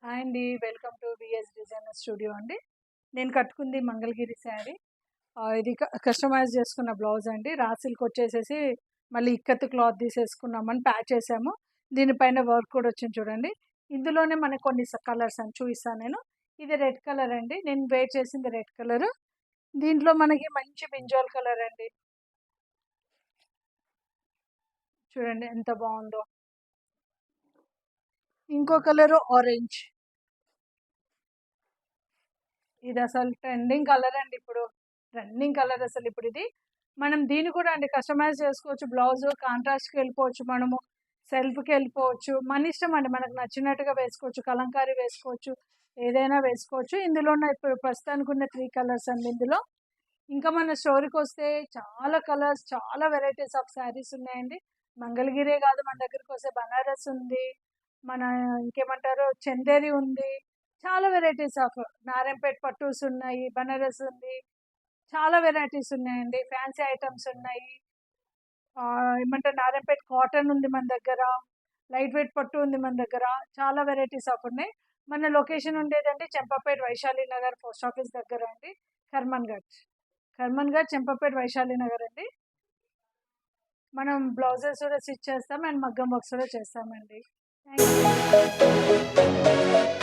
Hi అండి. Welcome to BS designer studio అండి. నేను కట్టుకుంది మంగళగిరి శారీ. ఇది కస్టమైజ్ చేసుకున్న బ్లౌజ్ అండి. రా సిల్క్ వచ్చేసేసి మళ్ళీ ఇక్కత్ క్లాత్ తీసేసుకున్నామని ప్యాచ్ చేసాము. దీనిపైన వర్క్ కూడా వచ్చింది చూడండి. ఇందులోనే మనకు కొన్ని కలర్స్ అని చూపిస్తాను నేను. ఇది రెడ్ కలర్ అండి. నేను వేర్ చేసింది రెడ్ కలర్. దీంట్లో మనకి మంచి బ్రింజాల్ కలర్ అండి. చూడండి ఎంత బాగుందో. ఇంకో కలర్ ఆరెంజ్. ఇది అసలు ట్రెండింగ్ కలర్ అండి ఇప్పుడు. ట్రెండింగ్ కలర్ అసలు ఇప్పుడు ఇది. మనం దీన్ని కూడా అండి కస్టమైజ్ చేసుకోవచ్చు. బ్లౌజ్ కాంట్రాస్ట్‌కి వెళ్ళిపోవచ్చు మనము. సెల్ఫ్‌కి వెళ్ళిపోవచ్చు. మన ఇష్టం అండి. మనకు నచ్చినట్టుగా వేసుకోవచ్చు. కలంకారీ వేసుకోవచ్చు. ఏదైనా వేసుకోవచ్చు. ఇందులోనే ఇప్పుడు ప్రస్తుతానికి ఉన్న 3 కలర్స్ అండి ఇందులో. ఇంకా మన స్టోరీకొస్తే చాలా కలర్స్, చాలా వెరైటీస్ ఆఫ్ శారీస్ ఉన్నాయండి. మంగళగిరే కాదు మన దగ్గరకొస్తే బనారస్ ఉంది. మన ఇంకేమంటారు చందేరి ఉంది. చాలా వెరైటీస్ ఆఫ్ నారాయణపేట పట్టూస్ ఉన్నాయి. బనారస్ ఉంది. చాలా వెరైటీస్ ఉన్నాయండి. ఫ్యాన్సీ ఐటమ్స్ ఉన్నాయి. ఏమంటారు నారాయణపేట కాటన్ ఉంది మన దగ్గర. లైట్ వెయిట్ పట్టు ఉంది మన దగ్గర. చాలా వెరైటీస్ ఆఫ్ ఉన్నాయి. మన లొకేషన్ ఉండేదండి చెంపపేట వైశాలి నగర్ పోస్ట్ ఆఫీస్ దగ్గర అండి. కర్మన్ ఘాట్. కర్మన్ ఘాట్ చెంపపేట వైశాలి నగర్ అండి. మనం బ్లౌజెస్ కూడా స్టిచ్ చేస్తాం అండ్ మగ్గం వర్క్స్ కూడా చేస్తామండి. Thank you.